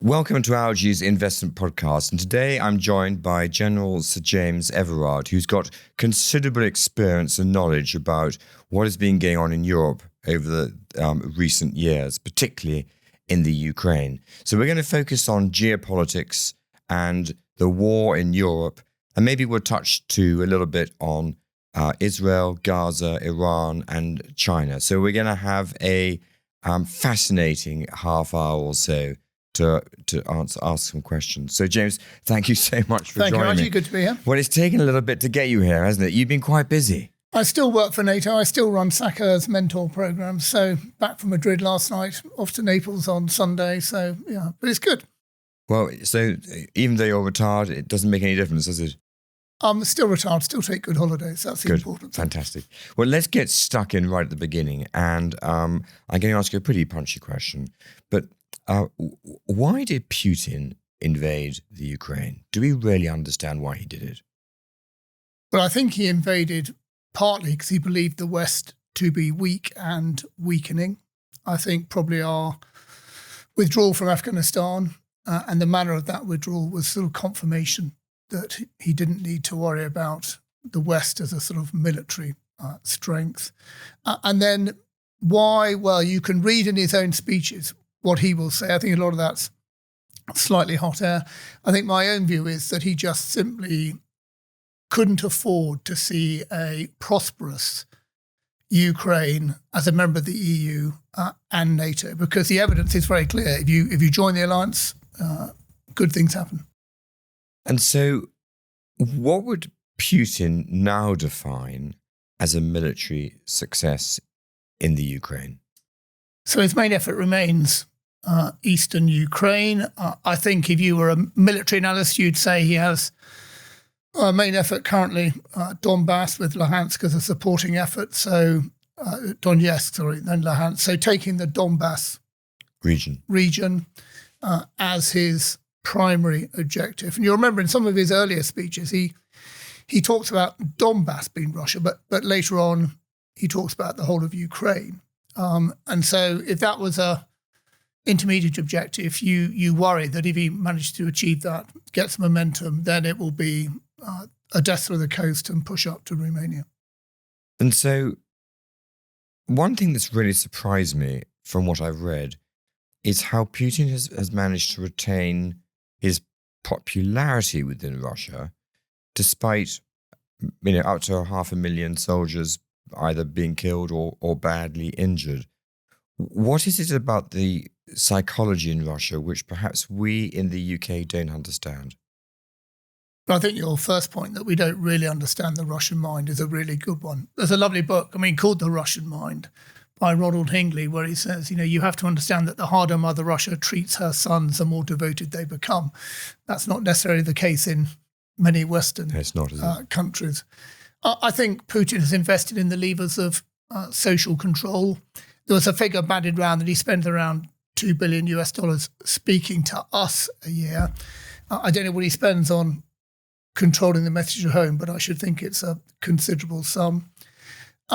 Welcome to Algae's Investment Podcast, and today I'm joined by General Sir James Everard, who's got considerable experience and knowledge about what has been going on in Europe over the recent years, particularly in the Ukraine. So we're going to focus on geopolitics and the war in Europe, and maybe we'll touch too a little bit on Israel, Gaza, Iran, and China. So we're going to have a fascinating half hour or so to ask some questions. So, James, thank you so much for joining me. Thank you, Archie. Good to be here. Well, it's taken a little bit to get you here, hasn't it? You've been quite busy. I still work for NATO. I still run Saka's mentor program. So, back from Madrid last night, off to Naples on Sunday. So, yeah, but it's good. Well, so even though you're retired, it doesn't make any difference, does it? I'm still retired, still take good holidays. That's the important thing. Fantastic. Well, let's get stuck in right at the beginning. And I'm going to ask you a pretty punchy question. But why did Putin invade the Ukraine? Do we really understand why he did it? Well, I think he invaded partly because he believed the West to be weak and weakening. I think probably our withdrawal from Afghanistan and the manner of that withdrawal was sort of confirmation that he didn't need to worry about the West as a sort of military strength. And then why? Well, you can read in his own speeches what he will say. I think a lot of that's slightly hot air. I think my own view is that he just simply couldn't afford to see a prosperous Ukraine as a member of the EU and NATO, because the evidence is very clear. If you join the alliance, good things happen. And so what would Putin now define as a military success in the Ukraine? So his main effort remains eastern Ukraine. I think if you were a military analyst, you'd say he has a main effort currently Donbass with Luhansk as a supporting effort. So Donetsk, then Luhansk. So taking the Donbass region as his primary objective. And you'll remember in some of his earlier speeches, he talks about Donbass being Russia, but later on he talks about the whole of Ukraine. And so if that was a intermediate objective, you worry that if he managed to achieve that, gets momentum, then it will be a death through the coast and push up to Romania. And so one thing that's really surprised me from what I've read is how Putin has managed to retain his popularity within Russia, despite up to 500,000 soldiers either being killed or badly injured. What is it about the psychology in Russia which perhaps we in the UK don't understand? I think your first point that we don't really understand the Russian mind is a really good one. There's a lovely book, called The Russian Mind by Ronald Hingley, where he says, you have to understand that the harder Mother Russia treats her sons, the more devoted they become. That's not necessarily the case in many Western countries. I think Putin has invested in the levers of social control. There was a figure bandied around that he spends around $2 billion speaking to us a year. I don't know what he spends on controlling the message at home, but I should think it's a considerable sum.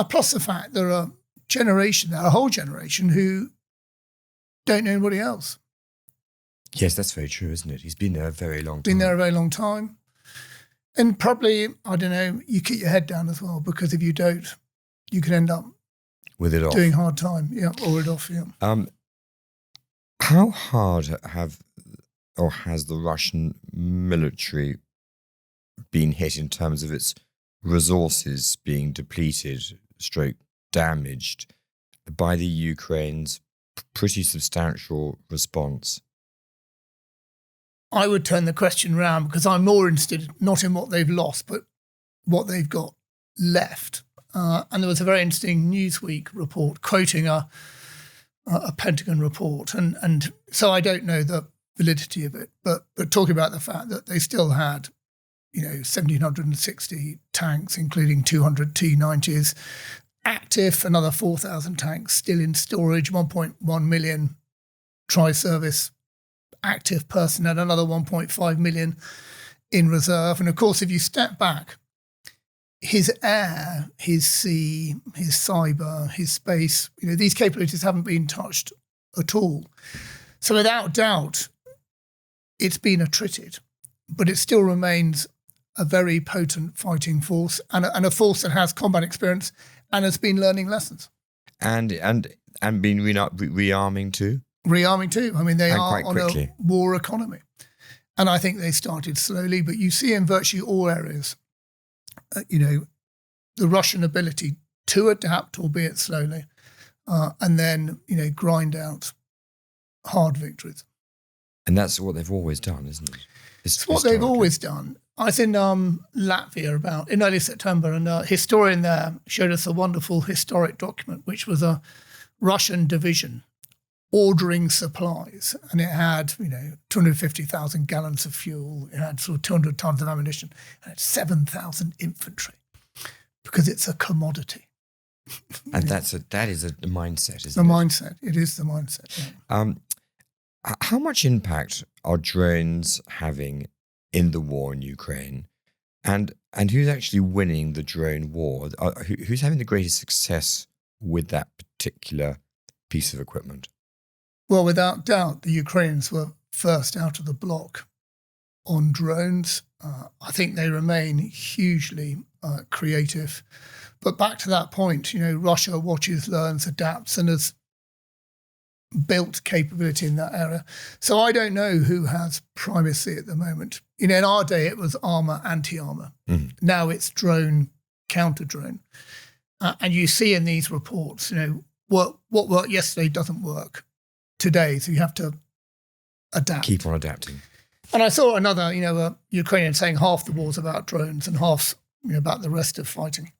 Plus the fact there are a whole generation who don't know anybody else. Yes, that's very true, isn't it? He's been there a very long time. Been there a very long time. And probably, you keep your head down as well, because if you don't, you can end up with it off. Doing hard time, or it off, How hard has the Russian military been hit in terms of its resources being depleted, damaged by the Ukraine's pretty substantial response? I would turn the question around, because I'm more interested not in what they've lost, but what they've got left. And there was a very interesting Newsweek report quoting a Pentagon report. And so I don't know the validity of it, but talking about the fact that they still had, 1,760 tanks, including 200 T-90s, active, another 4,000 tanks still in storage, 1.1 million tri-service active personnel, another 1.5 million in reserve. And of course, if you step back, his air, his sea, his cyber, his space, these capabilities haven't been touched at all. So without doubt, it's been attrited, but it still remains a very potent fighting force and a force that has combat experience and has been learning lessons. And been rearming too? Rearming too. I mean, they and are on quickly. a war economy. And I think they started slowly, but you see in virtually all areas, the Russian ability to adapt, albeit slowly, and then, grind out hard victories. And that's what they've always done, isn't it? It's what they've always done. I was in Latvia in early September, and a historian there showed us a wonderful historic document, which was a Russian division ordering supplies. And it had, 250,000 gallons of fuel. It had sort of 200 tons of ammunition. And it had 7,000 infantry because it's a commodity. And that is a mindset, isn't it? The mindset. It is the mindset. Yeah. How much impact are drones having in the war in Ukraine? And who's actually winning the drone war? Who's having the greatest success with that particular piece of equipment? Well, without doubt, the Ukrainians were first out of the block on drones. I think they remain hugely creative. But back to that point, Russia watches, learns, adapts, and has built capability in that area. So I don't know who has primacy at the moment. In our day, it was armour, anti-armour. Mm-hmm. Now it's drone, counter-drone. And you see in these reports, what worked yesterday doesn't work today. So you have to adapt. Keep on adapting. And I saw another, a Ukrainian saying half the war's about drones and half's about the rest of fighting.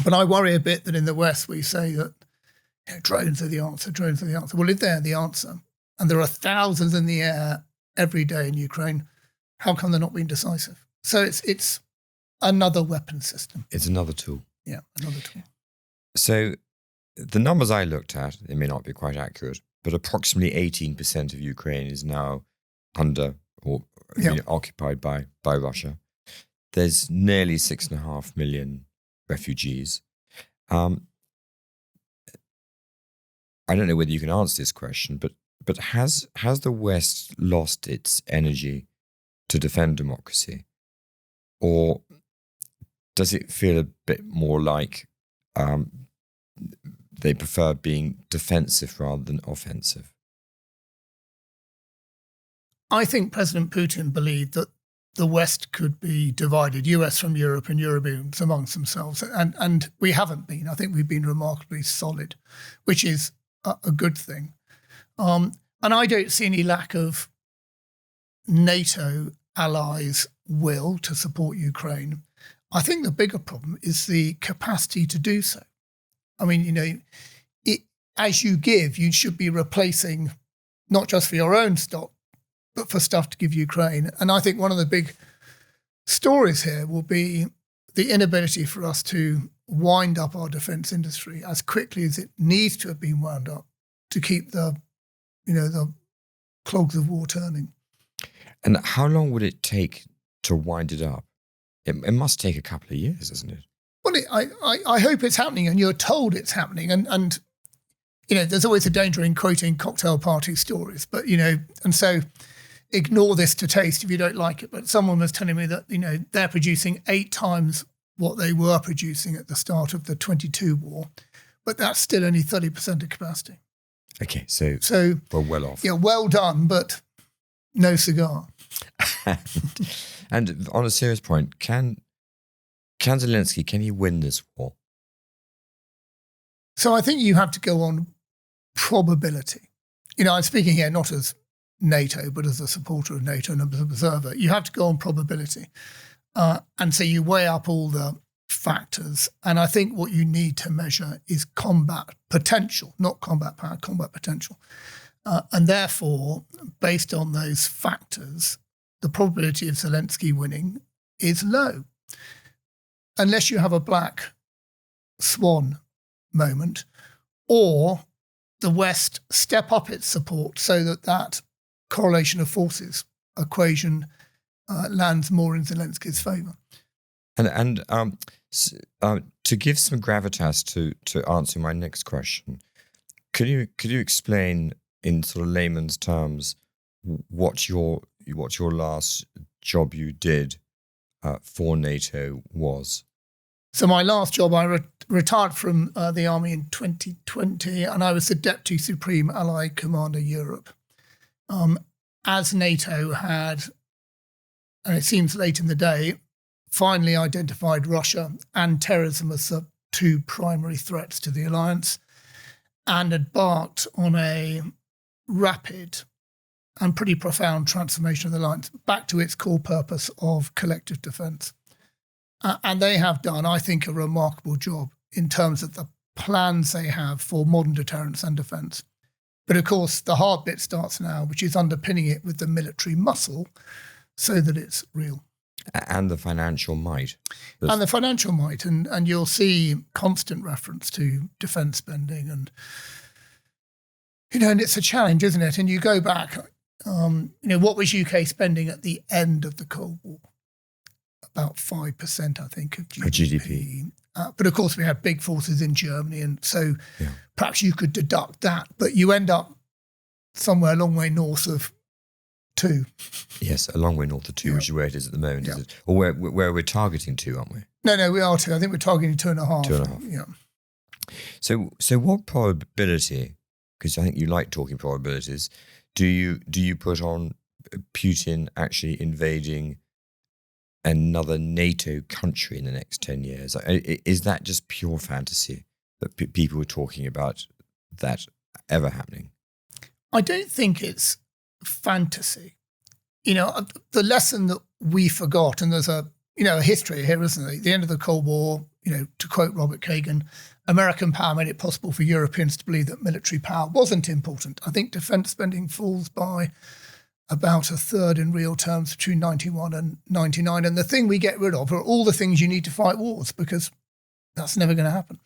But I worry a bit that in the West we say that drones are the answer, drones are the answer. Well, if they're the answer, and there are thousands in the air every day in Ukraine, how come they're not being decisive? So it's another weapon system. It's another tool. Yeah, another tool. So the numbers I looked at, they may not be quite accurate, but approximately 18% of Ukraine is now under or occupied by Russia. There's nearly 6.5 million refugees. I don't know whether you can answer this question, but has the West lost its energy to defend democracy, or does it feel a bit more like they prefer being defensive rather than offensive? I think President Putin believed that the West could be divided, US from Europe and Europeans amongst themselves, and we haven't been. I think we've been remarkably solid, which is a good thing. And I don't see any lack of NATO allies' will to support Ukraine. I think the bigger problem is the capacity to do so. I mean, as you give, you should be replacing not just for your own stock, but for stuff to give Ukraine. And I think one of the big stories here will be the inability for us to wind up our defence industry as quickly as it needs to have been wound up to keep the clogs of war turning. And how long would it take to wind it up? It must take a couple of years, doesn't it? Well, I hope it's happening, and you're told it's happening. And there's always a danger in quoting cocktail party stories, but, and so ignore this to taste if you don't like it. But someone was telling me that, they're producing 8 times what they were producing at the start of the 22 war, but that's still only 30% of capacity. Okay, so we're well off. Yeah, well done, but no cigar. And on a serious point, can Zelensky, can he win this war? So I think you have to go on probability. I'm speaking here not as NATO, but as a supporter of NATO and as an observer. You have to go on probability. And so you weigh up all the factors. And I think what you need to measure is combat potential, not combat power, combat potential. And therefore, based on those factors, the probability of Zelensky winning is low. Unless you have a black swan moment, or the West step up its support so that correlation of forces equation lands more in Zelensky's favour. And to give some gravitas to answer my next question, could you explain in sort of layman's terms what your what your last job you did for NATO was. So my last job, I retired from the army in 2020, and I was the Deputy Supreme Allied Commander Europe. As NATO had, and it seems late in the day, finally identified Russia and terrorism as the two primary threats to the alliance, and embarked on a rapid and pretty profound transformation of the alliance back to its core purpose of collective defence. And they have done, I think, a remarkable job in terms of the plans they have for modern deterrence and defence. But of course, the hard bit starts now, which is underpinning it with the military muscle so that it's real. And the financial might. And the financial might. And you'll see constant reference to defence spending. And, and it's a challenge, isn't it? And you go back, what was UK spending at the end of the Cold War? About 5%, I think, of GDP. But of course, we had big forces in Germany. And so perhaps you could deduct that. But you end up somewhere a long way north of 2. Yes, a long way north of 2, which is where it is at the moment, is it? Or where we're targeting 2, aren't we? No, we are 2. I think we're targeting 2.5. 2.5. Yeah. So what probability, because I think you like talking probabilities, do you put on Putin actually invading another NATO country in the next 10 years? Is that just pure fantasy that people were talking about that ever happening? I don't think it's fantasy. The lesson that we forgot, and there's a history here, isn't there? At the end of the Cold War, to quote Robert Kagan, American power made it possible for Europeans to believe that military power wasn't important. I think defence spending falls by about a third in real terms between 91 and 99. And the thing we get rid of are all the things you need to fight wars, because that's never going to happen.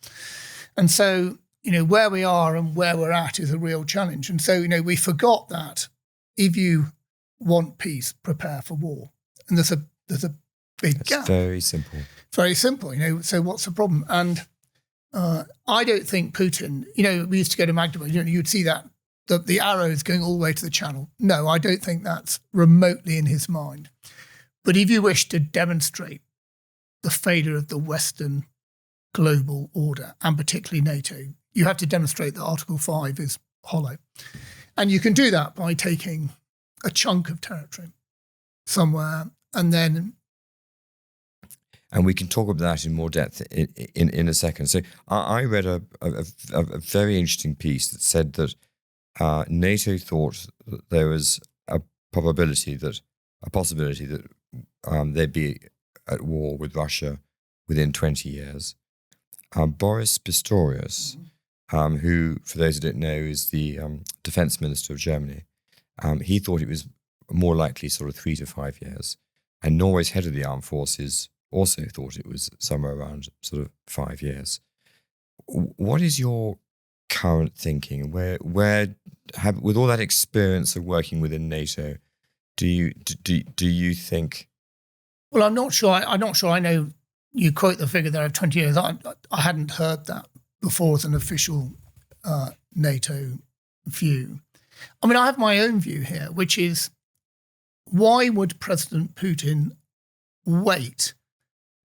And so, where we are and where we're at is a real challenge. And so, we forgot that if you want peace, prepare for war. And there's a big gap. Very simple. Very simple, so what's the problem? And I don't think Putin, we used to go to Magdeburg, you'd see that, the arrows going all the way to the Channel. No, I don't think that's remotely in his mind. But if you wish to demonstrate the failure of the Western global order, and particularly NATO, you have to demonstrate that Article 5 is hollow. And you can do that by taking a chunk of territory somewhere and then... And we can talk about that in more depth in a second. So I read a very interesting piece that said that NATO thought that there was a possibility that they'd be at war with Russia within 20 years. Boris Pistorius, who, for those who don't know, is the defense minister of Germany, he thought it was more likely sort of 3 to 5 years. And Norway's head of the armed forces also thought it was somewhere around sort of 5 years. What is your current thinking? Where with all that experience of working within NATO, do you think? Well, I'm not sure. I know you quote the figure there of 20 years. I hadn't heard that before as an official NATO view. I mean, I have my own view here, which is, why would President Putin wait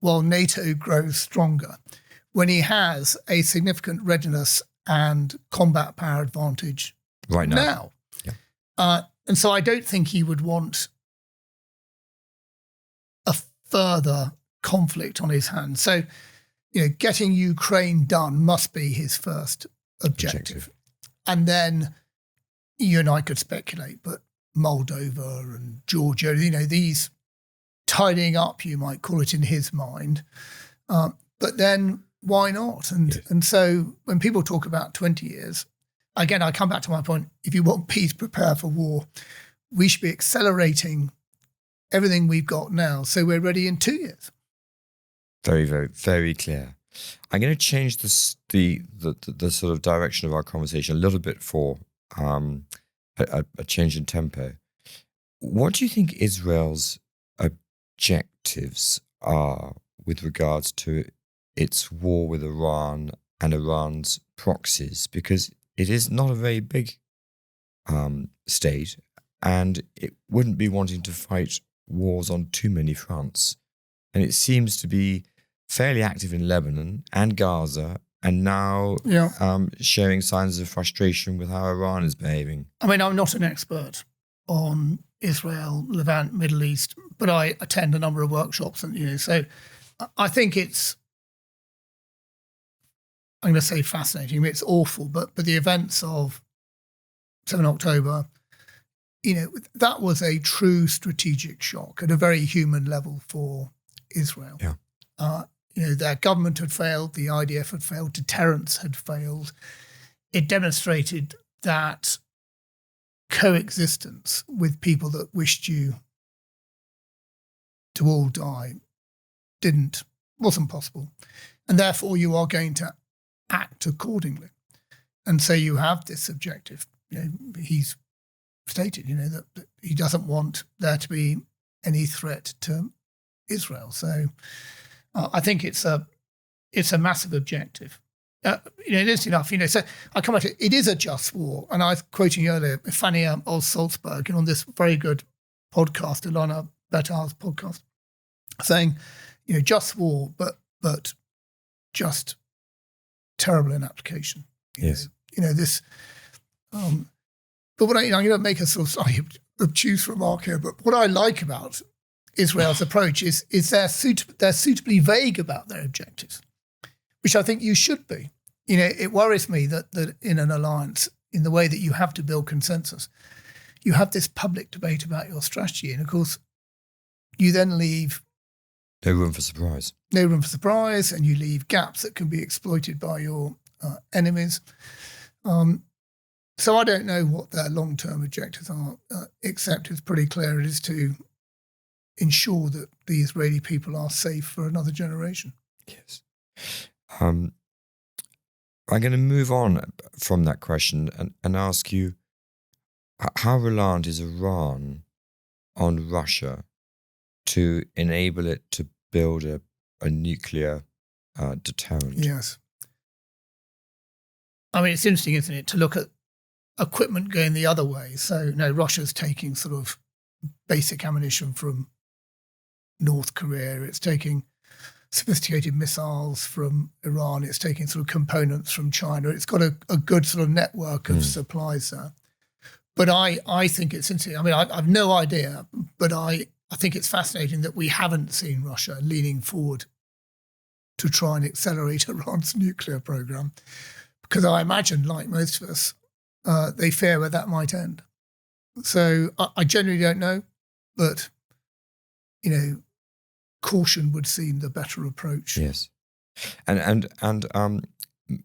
while NATO grows stronger when he has a significant readiness and combat power advantage right now? Yeah. And so I don't think he would want a further conflict on his hands. So, getting Ukraine done must be his first objective. And then you and I could speculate, but Moldova and Georgia, these tidying up, you might call it in his mind. But then why not? And so when people talk about 20 years, again, I come back to my point, if you want peace, prepare for war. We should be accelerating everything we've got now so we're ready in 2 years. Very, very, very clear. I'm going to change the sort of direction of our conversation a little bit for a change in tempo. What do you think Israel's objectives are with regards to its war with Iran and Iran's proxies? Because it is not a very big state, and it wouldn't be wanting to fight wars on too many fronts. And it seems to be fairly active in Lebanon and Gaza, and now showing signs of frustration with how Iran is behaving. I mean, I'm not an expert on Israel, Levant, Middle East, but I attend a number of workshops, and so I think it's, I'm going to say fascinating. I mean, it's awful, but the events of 7 October, that was a true strategic shock at a very human level for Israel. Yeah. Their government had failed, the IDF had failed, deterrence had failed. It demonstrated that coexistence with people that wished you to all die wasn't possible. And therefore you are going to act accordingly. And so you have this objective. He's stated, that he doesn't want there to be any threat to Israel. So I think it's a massive objective. It is enough, so I come back to it is a just war. And I was quoting earlier Fanny Oz-Salzberg on this very good podcast, Ilana Betar's podcast, saying, just war, but just terrible in application. Yes. This, but what I'm going to make a sort of slightly obtuse remark here, but what I like about Israel's approach is they're suitably vague about their objectives, which I think you should be. It worries me that in an alliance, in the way that you have to build consensus, you have this public debate about your strategy. And of course, you then leave no room for surprise. No room for surprise, and you leave gaps that can be exploited by your enemies. So I don't know what their long-term objectives are, except it's pretty clear it is to ensure that the Israeli people are safe for another generation. Yes. I'm going to move on from that question and ask you, how reliant is Iran on Russia to enable it to build a nuclear deterrent? Yes. I mean, it's interesting, isn't it, to look at equipment going the other way. So, Russia's taking sort of basic ammunition from North Korea. It's taking sophisticated missiles from Iran. It's taking sort of components from China. It's got a good sort of network of supplies there. But I think it's interesting. I mean, I've no idea, but I think it's fascinating that we haven't seen Russia leaning forward to try and accelerate Iran's nuclear program, because I imagine, like most of us, they fear where that might end. So I genuinely don't know, but, caution would seem the better approach. Yes. And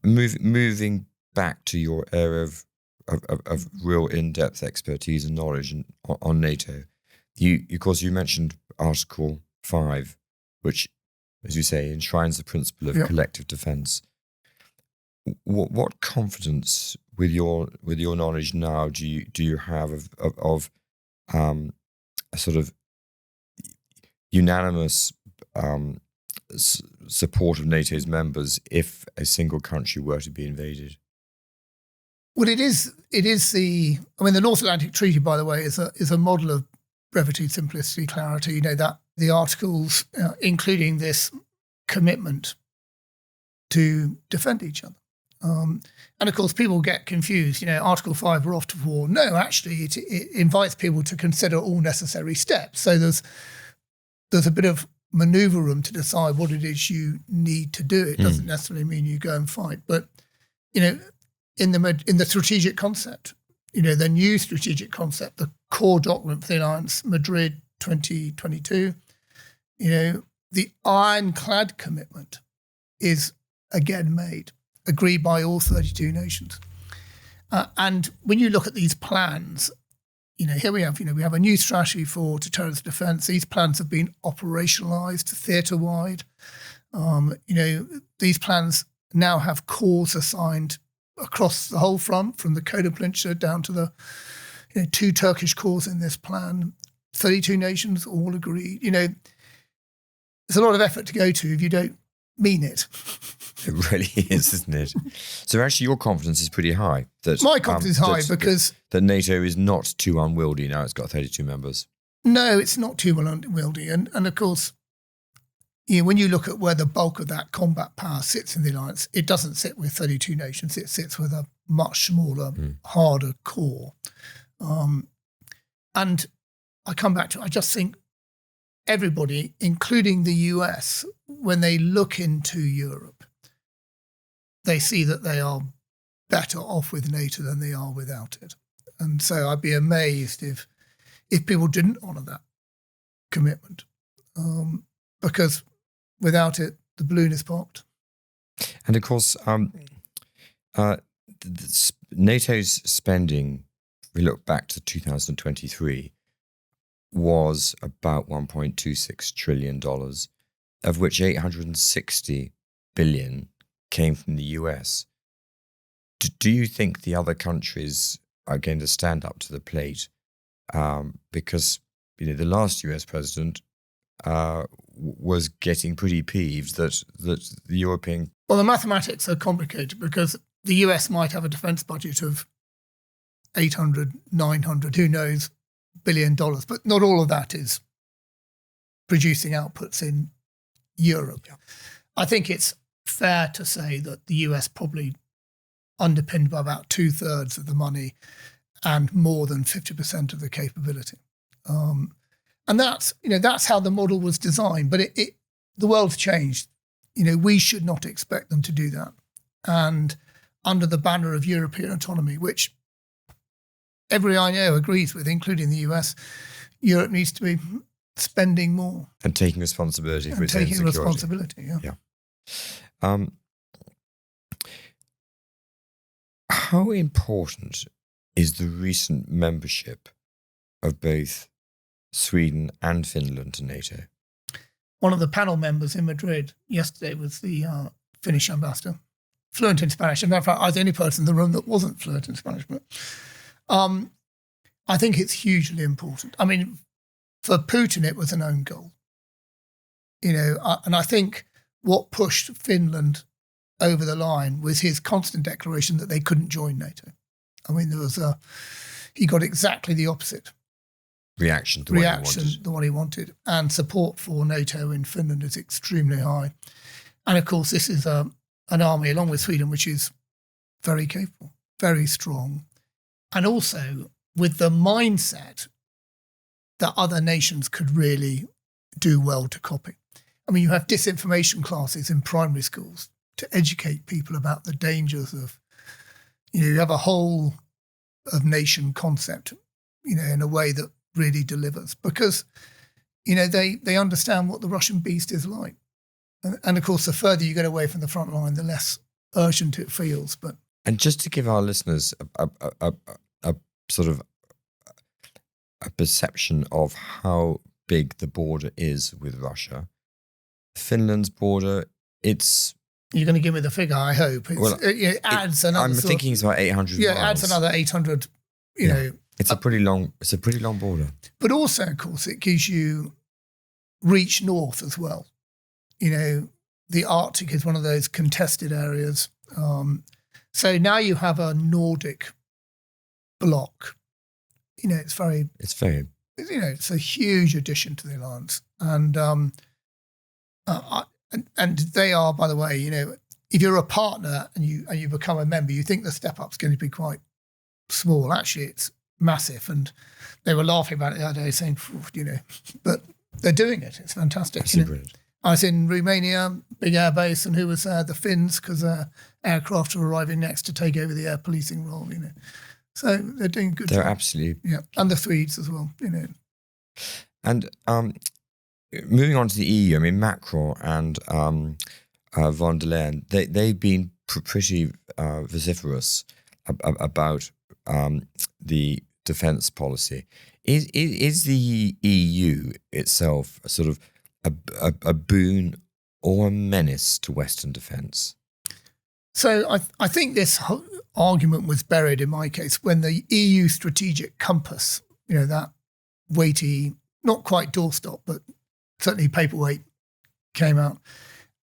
moving back to your area of real in-depth expertise and knowledge on NATO, of course, you mentioned Article 5, which, as you say, enshrines the principle of collective defence. What confidence, with your knowledge now, do you have of a sort of unanimous support of NATO's members if a single country were to be invaded? Well, it is the North Atlantic Treaty, by the way, is a model of brevity, simplicity, clarity. That the articles, including this commitment to defend each other. And of course, people get confused. Article 5, we're off to war. No, actually, it invites people to consider all necessary steps. So there's a bit of maneuver room to decide what it is you need to do. It doesn't necessarily mean you go and fight, but in the strategic concept, the new strategic concept, the core document for the alliance, Madrid 2022, the ironclad commitment is again made, agreed by all 32 nations. And when you look at these plans, here we have, we have a new strategy for deterrence defence. These plans have been operationalised theatre-wide. These plans now have corps assigned across the whole front, from the Koda Peninsula down to the 2 Turkish corps in this plan. 32 nations all agreed. There's a lot of effort to go to if you don't mean it. It really is, isn't it? So actually your confidence is pretty high. That My confidence is high because... That NATO is not too unwieldy now. It's got 32 members. No, it's not too unwieldy. And of course, when you look at where the bulk of that combat power sits in the alliance, it doesn't sit with 32 nations. It sits with a much smaller, harder core. And I come back to, I just think everybody, including the US, when they look into Europe, they see that they are better off with NATO than they are without it. And so I'd be amazed if people didn't honour that commitment, because without it, the balloon is popped. And of course, NATO's spending, if we look back to 2023, was about $1.26 trillion, of which $860 billion came from the US. Do you think the other countries are going to stand up to the plate? Because the last US president was getting pretty peeved that the European... Well, the mathematics are complicated because the US might have a defence budget of 800, 900, who knows, $billion, but not all of that is producing outputs in Europe. Yeah. I think it's fair to say that the US probably underpinned by about 2/3 of the money and more than 50% of the capability. And that's how the model was designed. But the world's changed. We should not expect them to do that. And under the banner of European autonomy, which every I know agrees with, including the US, Europe needs to be spending more. And taking responsibility for its own security. Taking responsibility, yeah. How important is the recent membership of both Sweden and Finland to NATO? One of the panel members in Madrid yesterday was the Finnish ambassador, fluent in Spanish. In fact, I was the only person in the room that wasn't fluent in Spanish. But I think it's hugely important. I mean, for Putin, it was an own goal. And I think what pushed Finland over the line was his constant declaration that they couldn't join NATO. I mean, he got exactly the opposite reaction to what he wanted. And support for NATO in Finland is extremely high. And of course, this is an army, along with Sweden, which is very capable, very strong. And also with the mindset that other nations could really do well to copy. I mean, you have disinformation classes in primary schools to educate people about the dangers of, you have a whole of nation concept, in a way that really delivers, because, they understand what the Russian beast is like. And of course, the further you get away from the front line, the less urgent it feels. And just to give our listeners a sort of a perception of how big the border is with Russia, Finland's border, you're going to give me the figure, I hope. It adds another. I'm thinking it's about 800 miles. It adds another 800. It's a pretty long border. But also, of course, it gives you reach north as well. The Arctic is one of those contested areas. So now you have a Nordic bloc. It's a huge addition to the alliance, and they are, by the way, if you're a partner and you become a member, you think the step up's going to be quite small. Actually, it's massive, and they were laughing about it the other day, saying, but they're doing it. It's fantastic. I was in Romania, big air base, and who was there? The Finns, because aircraft are arriving next to take over the air policing role. So they're doing good. They're absolutely, and the Swedes as well. And moving on to the EU, I mean, Macron and von der Leyen, they've been pretty vociferous about the defence policy. Is the EU itself a sort of a boon or a menace to Western defence? So I think this whole argument was buried, in my case, when the EU strategic compass, that weighty, not quite doorstop, but certainly paperweight, came out.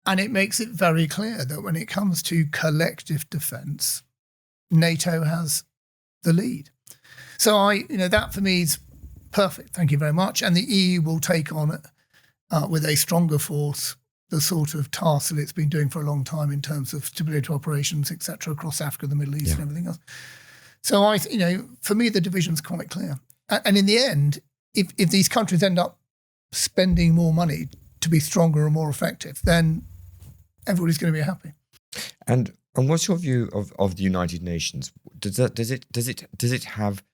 And it makes it very clear that when it comes to collective defence, NATO has the lead. So that for me is perfect. Thank you very much. And the EU will take on with a stronger force the sort of task that it's been doing for a long time in terms of stability operations, etc., across Africa, the Middle East, and everything else. So for me, the division's quite clear. And in the end, if these countries end up spending more money to be stronger and more effective, then everybody's going to be happy. And what's your view of the United Nations? Does it have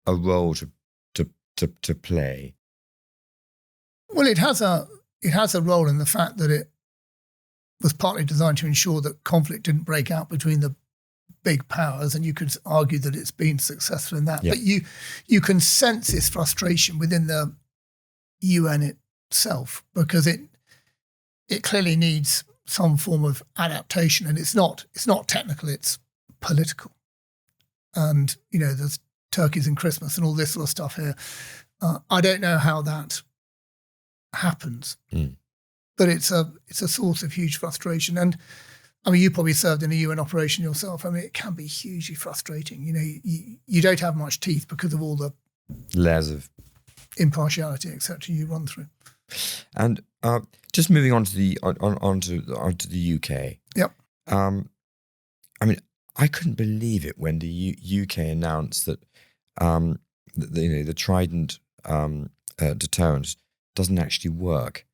a role to play? Well, it has a role in the fact that it was partly designed to ensure that conflict didn't break out between the big powers, and you could argue that it's been successful in that. Yeah. But you can sense this frustration within the UN itself, because it clearly needs some form of adaptation, and it's not technical, it's political. And there's turkeys and Christmas and all this sort of stuff here. I don't know how that happens, but it's a source of huge frustration. And I mean, you probably served in a UN operation yourself. I mean, it can be hugely frustrating. You don't have much teeth because of all the layers of impartiality, etc. you run through. And just moving on to the onto the UK. Yep. I mean, I couldn't believe it when the UK announced that the Trident deterrent doesn't actually work.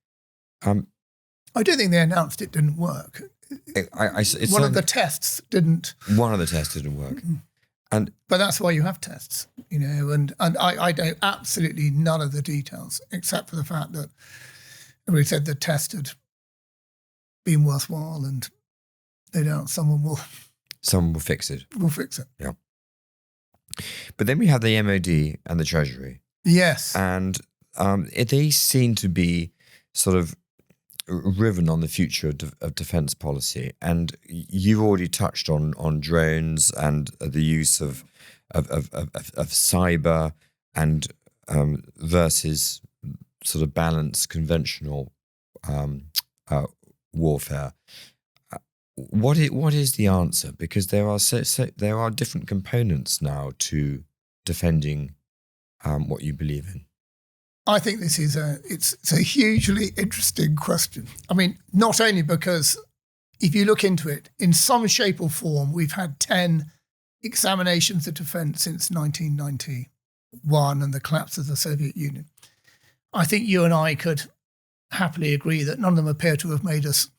I don't think they announced it didn't work. One of the tests didn't. One of the tests didn't work. Mm-hmm. But that's why you have tests, and I know absolutely none of the details, except for the fact that everybody said the test had been worthwhile, and someone will fix it. We'll fix it. Yeah. But then we have the MOD and the Treasury. Yes. And they seem to be sort of riven on the future of defence policy, and you've already touched on drones and the use of cyber and versus sort of balanced conventional warfare. What is the answer? Because there are different components now to defending what you believe in. I think this is it's a hugely interesting question. I mean, not only because if you look into it, in some shape or form, we've had 10 examinations of defence since 1991 and the collapse of the Soviet Union. I think you and I could happily agree that none of them appear to have made us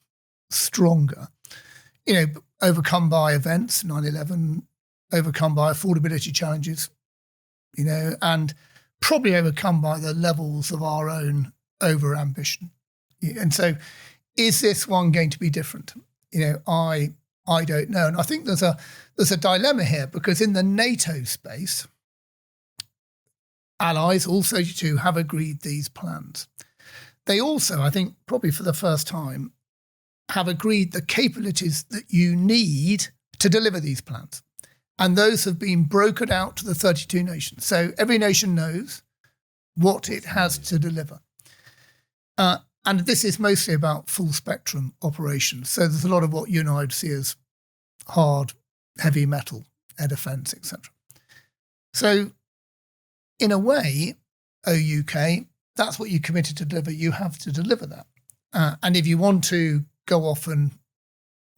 stronger. Overcome by events, 9/11, overcome by affordability challenges, and probably overcome by the levels of our own over-ambition. And so is this one going to be different? I don't know. And I think there's a dilemma here, because in the NATO space, allies also too have agreed these plans. They also, I think, probably for the first time, have agreed the capabilities that you need to deliver these plans. And those have been brokered out to the 32 nations. So every nation knows what it has to deliver. And this is mostly about full spectrum operations. So there's a lot of what you and I would see as hard, heavy metal, air defence, etc. So in a way, UK, that's what you committed to deliver. You have to deliver that. And if you want to go off and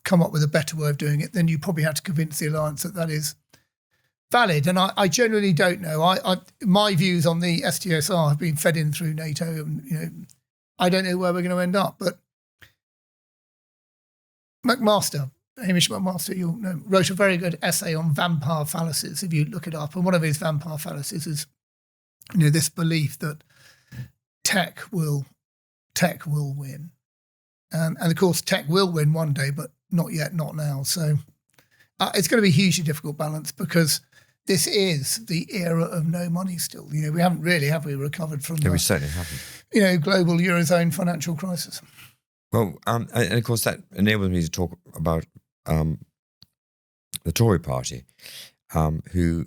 come up with a better way of doing it, then you probably have to convince the alliance that is valid. And I generally don't know. My views on the STSR have been fed in through NATO, and I don't know where we're going to end up. But Hamish McMaster, wrote a very good essay on vampire fallacies, if you look it up. And one of his vampire fallacies is, this belief that tech will win. And of course, tech will win one day, but not yet, not now. So it's going to be a hugely difficult balance, because this is the era of no money still. We haven't really, have we, recovered from we certainly haven't. Global Eurozone financial crisis. Well, and of course that enables me to talk about the Tory party, who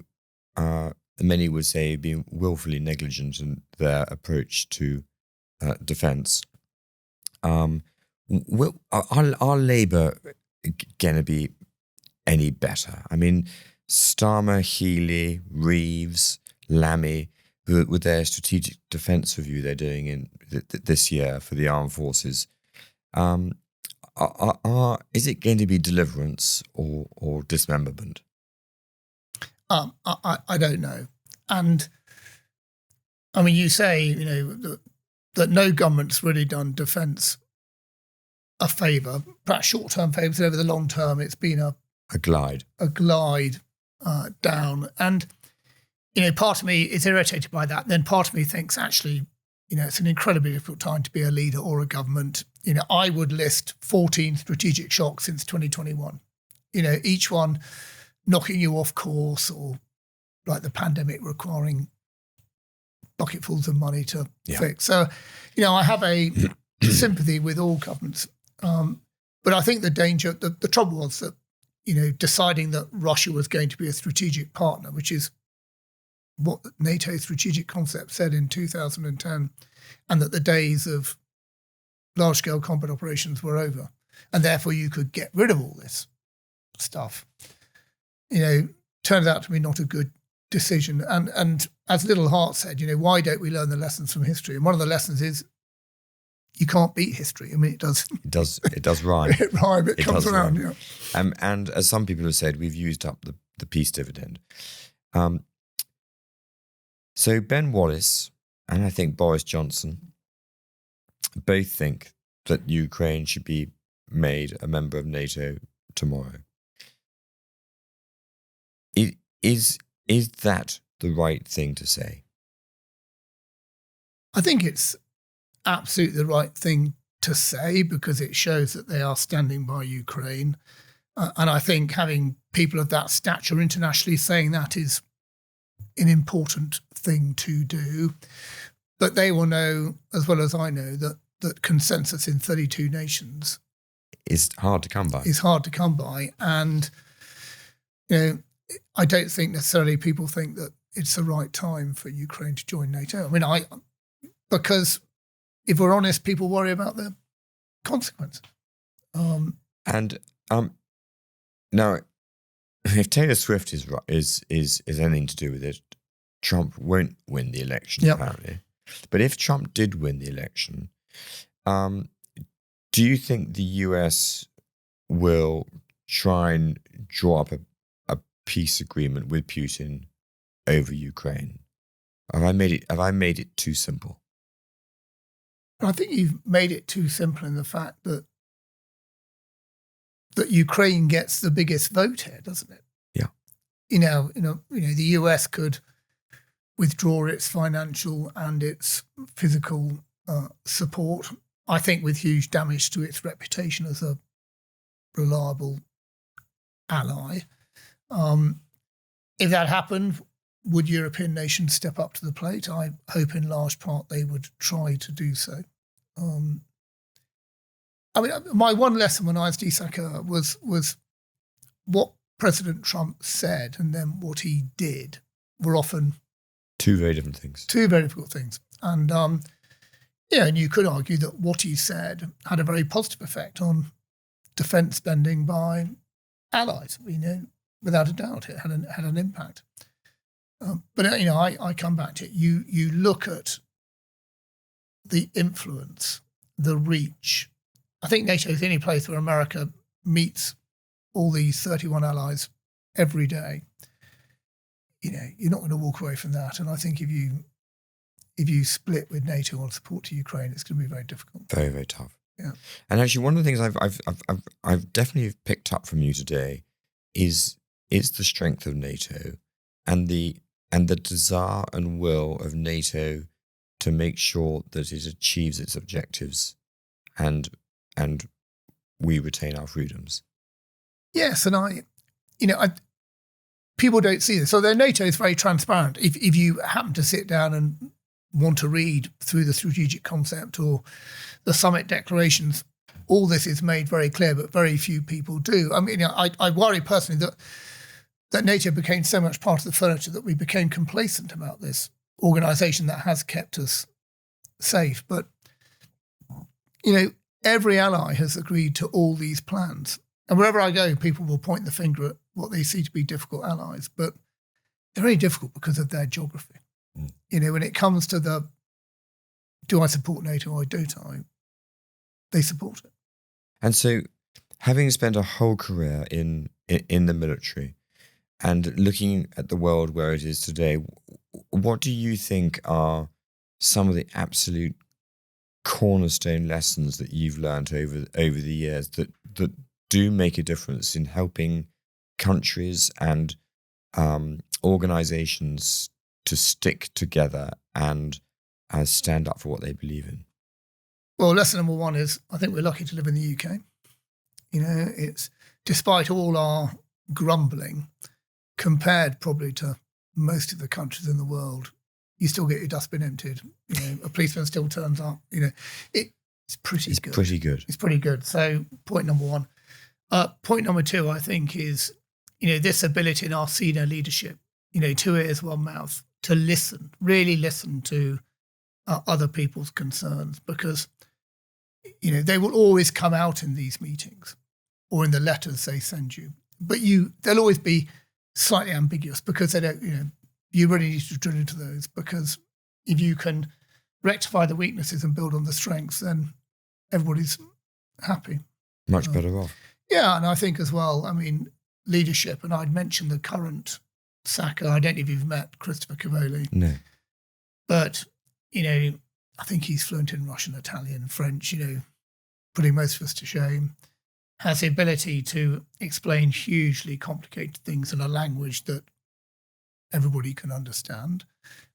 many would say have been willfully negligent in their approach to defence. Are Labour going to be any better? I mean, Starmer, Healy, Reeves, Lammy, with their strategic defence review they're doing in this year for the armed forces, is it going to be deliverance or dismemberment? I don't know. And I mean, you say, that no government's really done defence a favour, perhaps short-term favours, over the long term it's been a glide down. And, part of me is irritated by that. Then part of me thinks, actually, it's an incredibly difficult time to be a leader or a government. I would list 14 strategic shocks since 2021. Each one knocking you off course, or like the pandemic requiring bucketfuls of money to fix. So, I have a sympathy with all governments. But I think the danger, the trouble was that, deciding that Russia was going to be a strategic partner, which is what NATO's strategic concept said in 2010, and that the days of large-scale combat operations were over, and therefore you could get rid of all this stuff, turned out to be not a good decision. And as Little Hart said, why don't we learn the lessons from history? And one of the lessons is you can't beat history. I mean, it does rhyme. It rhyme. It comes around. Rhyme. Yeah. And as some people have said, we've used up the peace dividend. So Ben Wallace and I think Boris Johnson both think that Ukraine should be made a member of NATO tomorrow. Is that the right thing to say? I think it's absolutely the right thing to say, because it shows that they are standing by Ukraine. And I think having people of that stature internationally saying that is an important thing to do. But they will know, as well as I know, that consensus in 32 nations is hard to come by. And, I don't think necessarily people think that it's the right time for Ukraine to join NATO. I mean, because if we're honest, people worry about the consequences. Now, if Taylor Swift is anything to do with it, Trump won't win the election, apparently. But if Trump did win the election, do you think the US will try and draw up a peace agreement with Putin over Ukraine? Have I made it too simple? I think you've made it too simple in the fact that Ukraine gets the biggest vote here, doesn't it? Yeah. The US could withdraw its financial and its physical support, I think with huge damage to its reputation as a reliable ally. If that happened, would European nations step up to the plate? I hope in large part they would try to do so. My one lesson when I was DSACR was what President Trump said and then what he did were often two very different things. Two very difficult things. And and you could argue that what he said had a very positive effect on defence spending by allies. Without a doubt, it had an impact. But I come back to it. You look at the influence, the reach. I think NATO is the only place where America meets all these 31 allies every day. You're not going to walk away from that. And I think if you split with NATO on support to Ukraine, it's going to be very difficult. Very, very tough. Yeah. And actually, one of the things I've definitely picked up from you today is the strength of NATO and the desire and will of NATO to make sure that it achieves its objectives and we retain our freedoms. Yes, and people don't see this. So NATO is very transparent. If you happen to sit down and want to read through the strategic concept or the summit declarations, all this is made very clear, but very few people do. I mean, I worry personally that NATO became so much part of the furniture that we became complacent about this organisation that has kept us safe. But, every ally has agreed to all these plans. And wherever I go, people will point the finger at what they see to be difficult allies, but they're very difficult because of their geography. When it comes to do I support NATO or don't I, they support it. And so, having spent a whole career in the military and looking at the world where it is today, what do you think are some of the absolute cornerstone lessons that you've learned over the years that do make a difference in helping countries and organizations to stick together and stand up for what they believe in? Well, lesson number one is I think we're lucky to live in the UK. It's despite all our grumbling, compared probably to most of the countries in the world, you still get your dustbin emptied. A policeman still turns up. It's pretty good. It's pretty good. So point number one. Point number two, I think, is this ability in our senior leadership. 2 ears, 1 mouth, to listen, really listen to other people's concerns, because they will always come out in these meetings or in the letters they send you, but they'll always be slightly ambiguous because they don't. You really need to drill into those, because if you can rectify the weaknesses and build on the strengths, then everybody's happy. Much better off. Yeah, and I think as well, leadership, and I'd mentioned the current Saka. I don't know if you've met Christopher Cavoli. No. But, I think he's fluent in Russian, Italian, French, putting most of us to shame. Has the ability to explain hugely complicated things in a language that everybody can understand.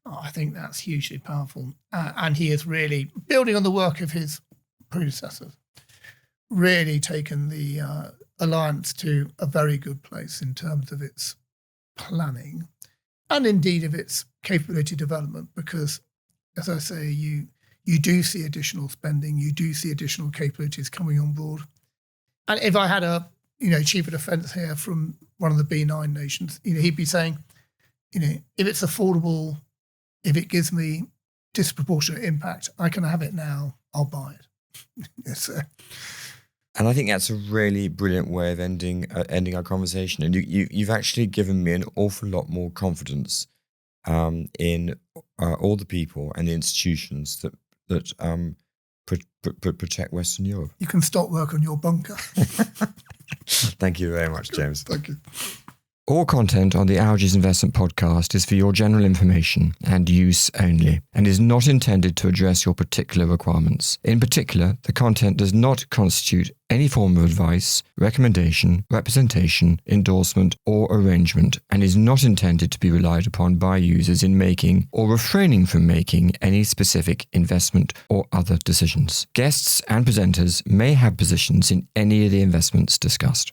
I think that's hugely powerful. And he is really, building on the work of his predecessors, really taken the alliance to a very good place in terms of its planning and indeed of its capability development, because, as I say, you do see additional spending, you do see additional capabilities coming on board. And if I had a chief of defence here from one of the B9 nations, he'd be saying, if it's affordable, if it gives me disproportionate impact, I can have it now, I'll buy it. Yes, sir. And I think that's a really brilliant way of ending our conversation. And you've actually given me an awful lot more confidence in all the people and the institutions that protect Western Europe. You can stop work on your bunker. Thank you very much, James. Thank you. All content on the Algaes Investment Podcast is for your general information and use only, and is not intended to address your particular requirements. In particular, the content does not constitute any form of advice, recommendation, representation, endorsement, or arrangement, and is not intended to be relied upon by users in making or refraining from making any specific investment or other decisions. Guests and presenters may have positions in any of the investments discussed.